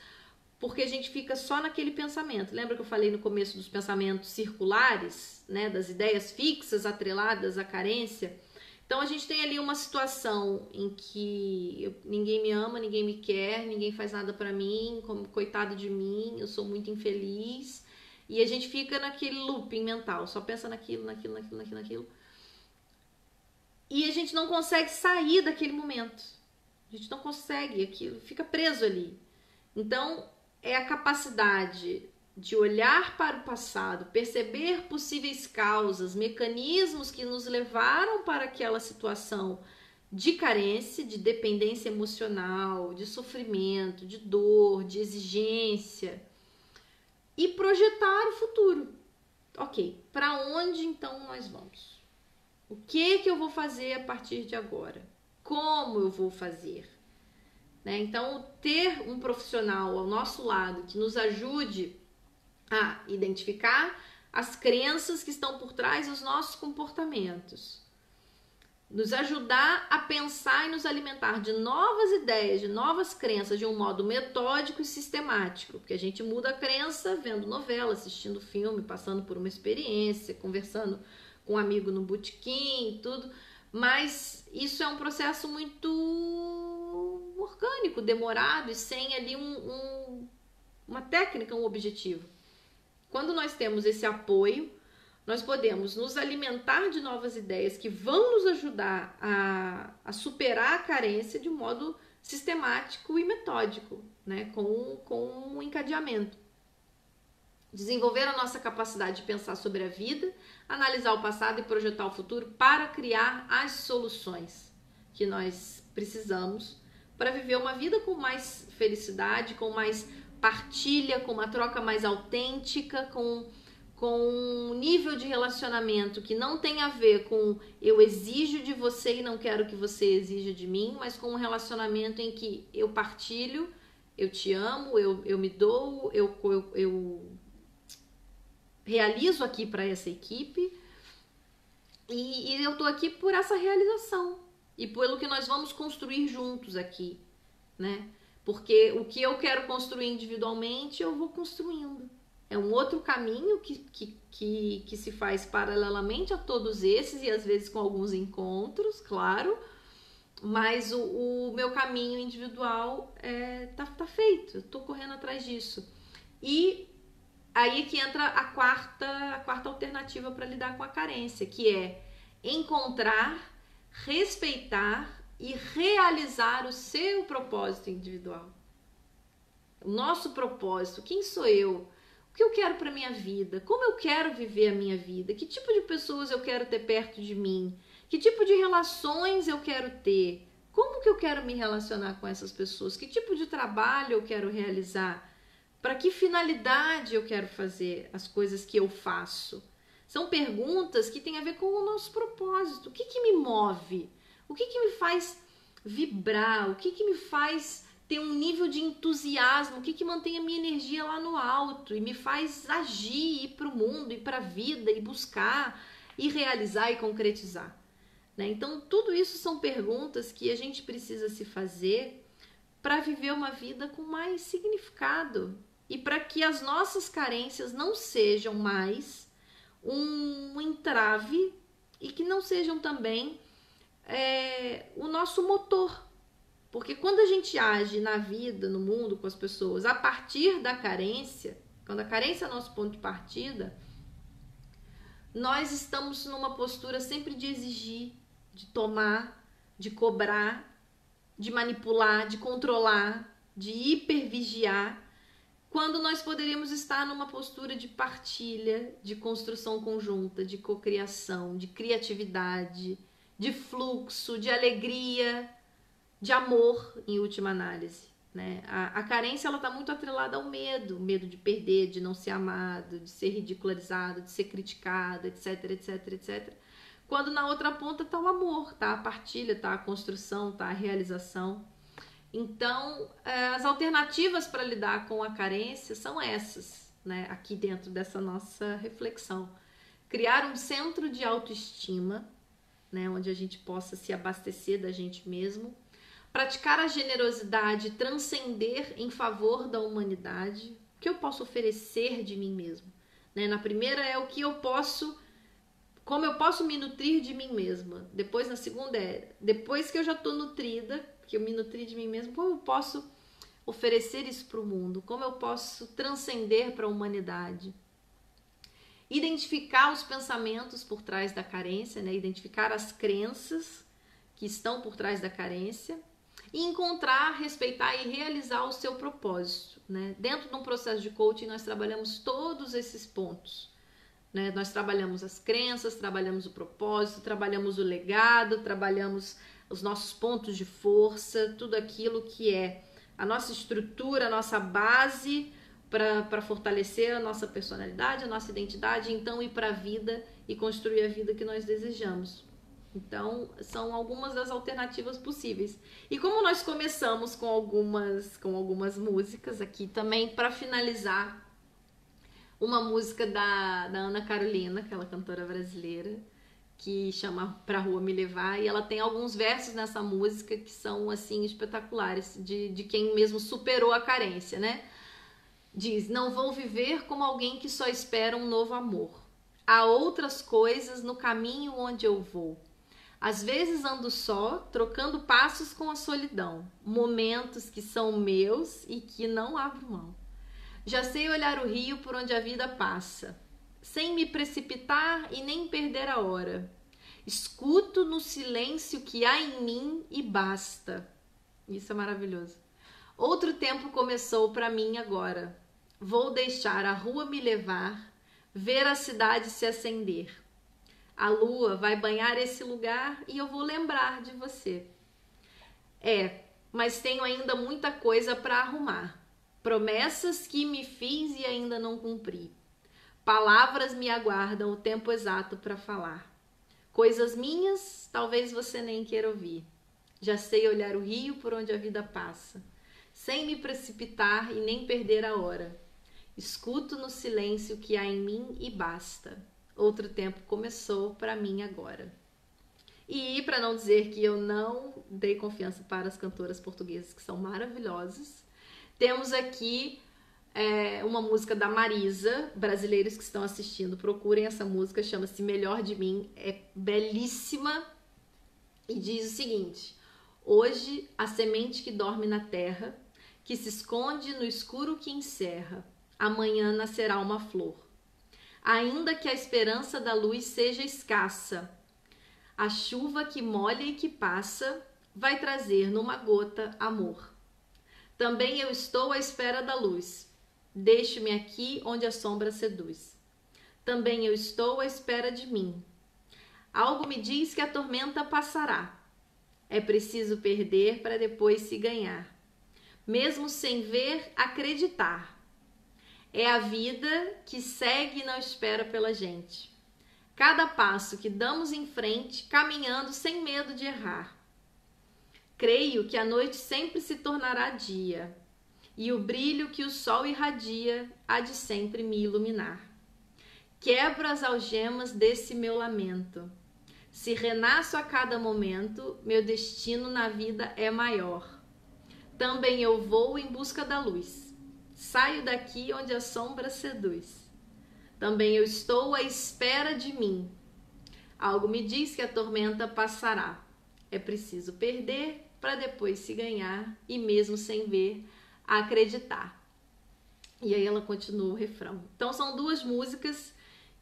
porque a gente fica só naquele pensamento. Lembra que eu falei no começo dos pensamentos circulares, né, das ideias fixas atreladas à carência? Então a gente tem ali uma situação em que ninguém me ama, ninguém me quer, ninguém faz nada pra mim, como coitado de mim, eu sou muito infeliz. E a gente fica naquele looping mental, só pensa naquilo. E a gente não consegue sair daquele momento. A gente não consegue, aquilo fica preso ali. Então, é a capacidade de olhar para o passado, perceber possíveis causas, mecanismos que nos levaram para aquela situação de carência, de dependência emocional, de sofrimento, de dor, de exigência, e projetar o futuro. Ok, para onde então nós vamos? O que eu vou fazer a partir de agora? Como eu vou fazer? Né? Então, ter um profissional ao nosso lado que nos ajude a identificar as crenças que estão por trás dos nossos comportamentos, nos ajudar a pensar e nos alimentar de novas ideias, de novas crenças, de um modo metódico e sistemático, porque a gente muda a crença vendo novela, assistindo filme, passando por uma experiência, conversando com um amigo no botequim, tudo, mas isso é um processo muito orgânico, demorado e sem ali uma técnica, um objetivo. Quando nós temos esse apoio, nós podemos nos alimentar de novas ideias que vão nos ajudar a superar a carência de um modo sistemático e metódico, né? com um encadeamento. Desenvolver a nossa capacidade de pensar sobre a vida, analisar o passado e projetar o futuro para criar as soluções que nós precisamos para viver uma vida com mais felicidade, com mais partilha, com uma troca mais autêntica, com um nível de relacionamento que não tem a ver com eu exijo de você e não quero que você exija de mim, mas com um relacionamento em que eu partilho, eu te amo, eu me dou, eu realizo aqui para essa equipe e eu tô aqui por essa realização e pelo que nós vamos construir juntos aqui, né? Porque o que eu quero construir individualmente, eu vou construindo. É um outro caminho que se faz paralelamente a todos esses e às vezes com alguns encontros, claro, mas o meu caminho individual tá feito, eu tô correndo atrás disso. E aí que entra a quarta alternativa para lidar com a carência, que é encontrar, respeitar e realizar o seu propósito individual. O nosso propósito, quem sou eu? O que eu quero para minha vida? Como eu quero viver a minha vida? Que tipo de pessoas eu quero ter perto de mim? Que tipo de relações eu quero ter? Como que eu quero me relacionar com essas pessoas? Que tipo de trabalho eu quero realizar? Para que finalidade eu quero fazer as coisas que eu faço? São perguntas que têm a ver com o nosso propósito. O que me move? O que me faz vibrar? O que me faz ter um nível de entusiasmo? O que mantém a minha energia lá no alto e me faz agir, ir para o mundo, ir para a vida e buscar e realizar e concretizar? Né? Então, tudo isso são perguntas que a gente precisa se fazer para viver uma vida com mais significado e para que as nossas carências não sejam mais um entrave e que não sejam também o nosso motor. Porque quando a gente age na vida, no mundo, com as pessoas, a partir da carência, quando a carência é nosso ponto de partida, nós estamos numa postura sempre de exigir, de tomar, de cobrar, de manipular, de controlar, de hipervigiar, quando nós poderíamos estar numa postura de partilha, de construção conjunta, de cocriação, de criatividade, de fluxo, de alegria, de amor, em última análise. Né? A carência está muito atrelada ao medo de perder, de não ser amado, de ser ridicularizado, de ser criticado, etc, etc, etc. Quando na outra ponta está o amor, está a partilha, está a construção, está a realização. Então, as alternativas para lidar com a carência são essas, né? Aqui dentro dessa nossa reflexão. Criar um centro de autoestima, né? Onde a gente possa se abastecer da gente mesmo, praticar a generosidade, transcender em favor da humanidade. O que eu posso oferecer de mim mesmo? Né? Na primeira é o que eu posso, como eu posso me nutrir de mim mesma. Depois, na segunda depois que eu já estou nutrida, que eu me nutri de mim mesma, como eu posso oferecer isso para o mundo? Como eu posso transcender para a humanidade? Identificar os pensamentos por trás da carência, né? Identificar as crenças que estão por trás da carência e encontrar, respeitar e realizar o seu propósito, né? Dentro de um processo de coaching nós trabalhamos todos esses pontos, né? Nós trabalhamos as crenças, trabalhamos o propósito, trabalhamos o legado, trabalhamos os nossos pontos de força, tudo aquilo que é a nossa estrutura, a nossa base para fortalecer a nossa personalidade, a nossa identidade, então ir para a vida e construir a vida que nós desejamos. Então, são algumas das alternativas possíveis. E como nós começamos com algumas músicas aqui também, para finalizar, uma música da Ana Carolina, aquela cantora brasileira, que chama Pra Rua Me Levar, e ela tem alguns versos nessa música que são, assim, espetaculares, de quem mesmo superou a carência, né? Diz: não vou viver como alguém que só espera um novo amor. Há outras coisas no caminho onde eu vou. Às vezes ando só, trocando passos com a solidão, momentos que são meus e que não abro mão. Já sei olhar o rio por onde a vida passa, sem me precipitar e nem perder a hora. Escuto no silêncio que há em mim e basta. Isso é maravilhoso. Outro tempo começou para mim agora. Vou deixar a rua me levar, ver a cidade se acender. A lua vai banhar esse lugar e eu vou lembrar de você. Mas tenho ainda muita coisa para arrumar. Promessas que me fiz e ainda não cumpri. Palavras me aguardam o tempo exato para falar. Coisas minhas, talvez você nem queira ouvir. Já sei olhar o rio por onde a vida passa, sem me precipitar e nem perder a hora. Escuto no silêncio que há em mim e basta. Outro tempo começou para mim agora. E para não dizer que eu não dei confiança para as cantoras portuguesas, que são maravilhosas, temos aqui uma música da Marisa. Brasileiros que estão assistindo, procurem essa música, chama-se Melhor de Mim, é belíssima e diz o seguinte: hoje a semente que dorme na terra, que se esconde no escuro que encerra, amanhã nascerá uma flor. Ainda que a esperança da luz seja escassa, a chuva que molha e que passa vai trazer numa gota amor. Também eu estou à espera da luz. Deixo-me aqui onde a sombra seduz. Também eu estou à espera de mim. Algo me diz que a tormenta passará. É preciso perder para depois se ganhar. Mesmo sem ver, acreditar. É a vida que segue e não espera pela gente. Cada passo que damos em frente, caminhando sem medo de errar. Creio que a noite sempre se tornará dia, e o brilho que o sol irradia há de sempre me iluminar. Quebro as algemas desse meu lamento. Se renasço a cada momento, meu destino na vida é maior. Também eu vou em busca da luz. Saio daqui onde a sombra seduz. Também eu estou à espera de mim. Algo me diz que a tormenta passará. É preciso perder para depois se ganhar e mesmo sem ver, acreditar. E aí ela continua o refrão. Então são duas músicas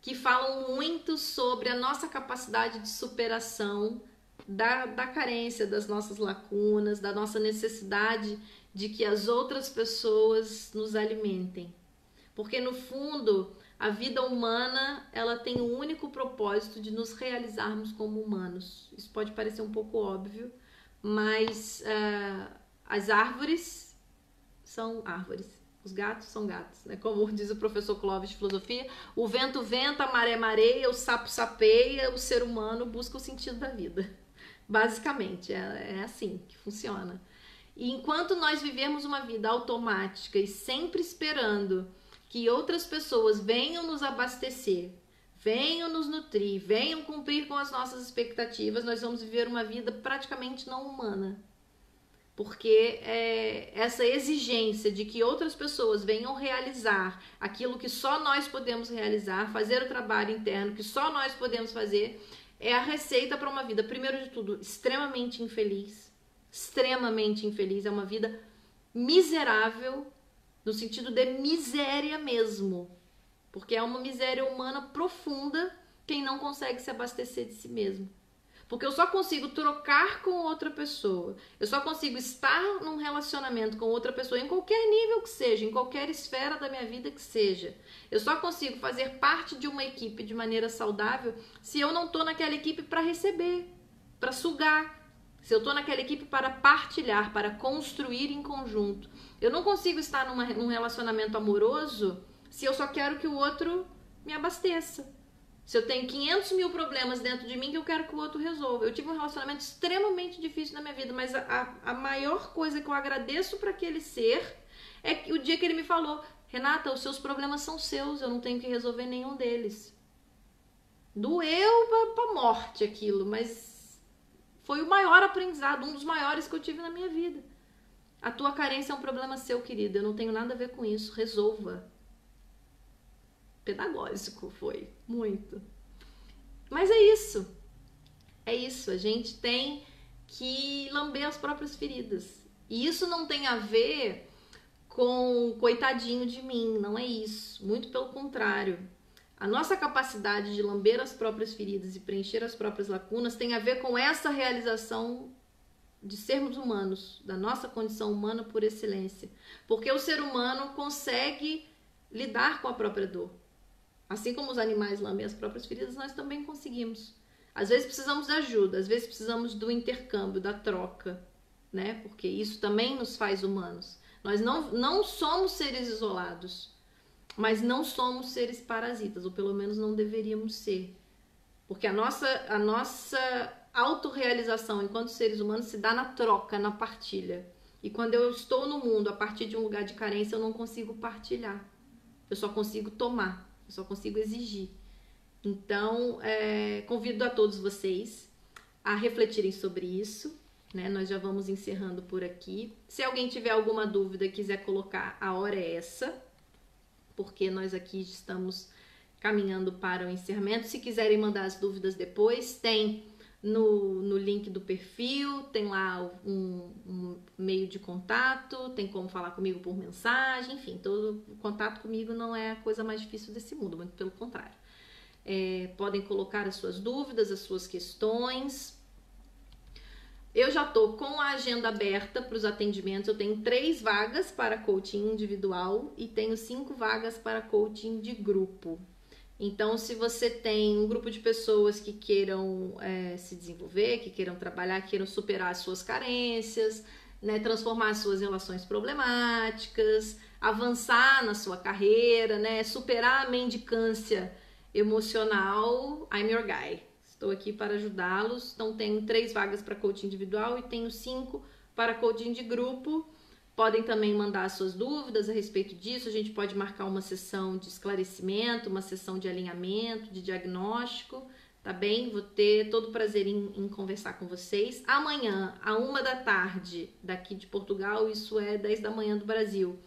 que falam muito sobre a nossa capacidade de superação da carência, das nossas lacunas, da nossa necessidade de que as outras pessoas nos alimentem. Porque no fundo, a vida humana, ela tem o único propósito de nos realizarmos como humanos. Isso pode parecer um pouco óbvio, mas as árvores são árvores, os gatos são gatos, né? Como diz o professor Clóvis de filosofia, o vento venta, a maré mareia, o sapo sapeia, o ser humano busca o sentido da vida. Basicamente, é assim que funciona. E enquanto nós vivemos uma vida automática e sempre esperando que outras pessoas venham nos abastecer, venham nos nutrir, venham cumprir com as nossas expectativas, nós vamos viver uma vida praticamente não humana. Porque essa exigência de que outras pessoas venham realizar aquilo que só nós podemos realizar, fazer o trabalho interno que só nós podemos fazer, é a receita para uma vida, primeiro de tudo, extremamente infeliz. Extremamente infeliz. É uma vida miserável, no sentido de miséria mesmo. Porque é uma miséria humana profunda quem não consegue se abastecer de si mesmo. Porque eu só consigo trocar com outra pessoa, eu só consigo estar num relacionamento com outra pessoa, em qualquer nível que seja, em qualquer esfera da minha vida que seja. Eu só consigo fazer parte de uma equipe de maneira saudável se eu não estou naquela equipe para receber, para sugar. Se eu estou naquela equipe para partilhar, para construir em conjunto. Eu não consigo estar num relacionamento amoroso se eu só quero que o outro me abasteça. Se eu tenho 500 mil problemas dentro de mim que eu quero que o outro resolva. Eu tive um relacionamento extremamente difícil na minha vida, mas a maior coisa que eu agradeço para aquele ser é que o dia que ele me falou: Renata, os seus problemas são seus, eu não tenho que resolver nenhum deles. Doeu pra morte aquilo, mas foi o maior aprendizado, um dos maiores que eu tive na minha vida. A tua carência é um problema seu, querida, eu não tenho nada a ver com isso, resolva. Pedagógico foi, muito. Mas é isso, a gente tem que lamber as próprias feridas. E isso não tem a ver com coitadinho de mim, não é isso, muito pelo contrário. A nossa capacidade de lamber as próprias feridas e preencher as próprias lacunas tem a ver com essa realização de sermos humanos, da nossa condição humana por excelência. Porque o ser humano consegue lidar com a própria dor. Assim como os animais lambem as próprias feridas, nós também conseguimos. Às vezes precisamos de ajuda, às vezes precisamos do intercâmbio, da troca, né? Porque isso também nos faz humanos. Nós não somos seres isolados, mas não somos seres parasitas, ou pelo menos não deveríamos ser. Porque a nossa autorrealização enquanto seres humanos se dá na troca, na partilha. E quando eu estou no mundo a partir de um lugar de carência, eu não consigo partilhar. Eu só consigo tomar. Eu só consigo exigir. Então, convido a todos vocês a refletirem sobre isso, né? Nós já vamos encerrando por aqui. Se alguém tiver alguma dúvida e quiser colocar, a hora é essa, porque nós aqui estamos caminhando para o encerramento. Se quiserem mandar as dúvidas depois, tem no link do perfil, tem lá um meio de contato, tem como falar comigo por mensagem, enfim, todo o contato comigo não é a coisa mais difícil desse mundo, muito pelo contrário. Podem colocar as suas dúvidas, as suas questões. Eu já estou com a agenda aberta para os atendimentos, eu tenho 3 vagas para coaching individual e tenho 5 vagas para coaching de grupo. Então, se você tem um grupo de pessoas que queiram se desenvolver, que queiram trabalhar, queiram superar as suas carências, né, transformar as suas relações problemáticas, avançar na sua carreira, né, superar a mendicância emocional, I'm your guy. Estou aqui para ajudá-los. Então, tenho 3 vagas para coaching individual e tenho 5 para coaching de grupo. Podem também mandar suas dúvidas a respeito disso. A gente pode marcar uma sessão de esclarecimento, uma sessão de alinhamento, de diagnóstico, tá bem? Vou ter todo o prazer em conversar com vocês. Amanhã, à 1h daqui de Portugal, isso é 10 da manhã do Brasil.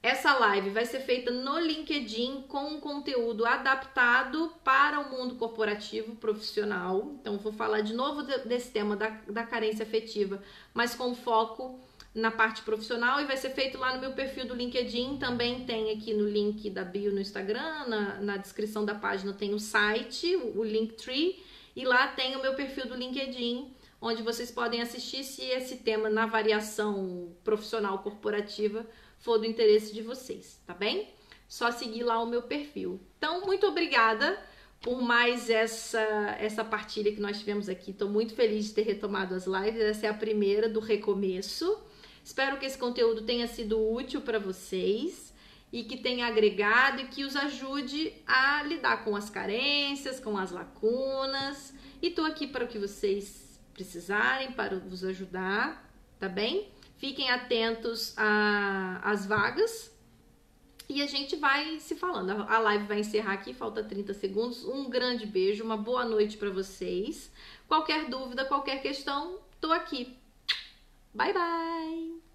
Essa live vai ser feita no LinkedIn com um conteúdo adaptado para o mundo corporativo profissional. Então, vou falar de novo desse tema da carência afetiva, mas com foco na parte profissional, e vai ser feito lá no meu perfil do LinkedIn. Também tem aqui no link da bio no Instagram, na descrição da página tem o site, o Linktree, e lá tem o meu perfil do LinkedIn, onde vocês podem assistir se esse tema na variação profissional corporativa for do interesse de vocês, tá bem? Só seguir lá o meu perfil. Então, muito obrigada por mais essa partilha que nós tivemos aqui. Estou muito feliz de ter retomado as lives, essa é a primeira do recomeço. Espero que esse conteúdo tenha sido útil para vocês e que tenha agregado e que os ajude a lidar com as carências, com as lacunas. E estou aqui para o que vocês precisarem, para vos ajudar, tá bem? Fiquem atentos às vagas e a gente vai se falando. A live vai encerrar aqui, falta 30 segundos. Um grande beijo, uma boa noite para vocês. Qualquer dúvida, qualquer questão, estou aqui. Bye, bye!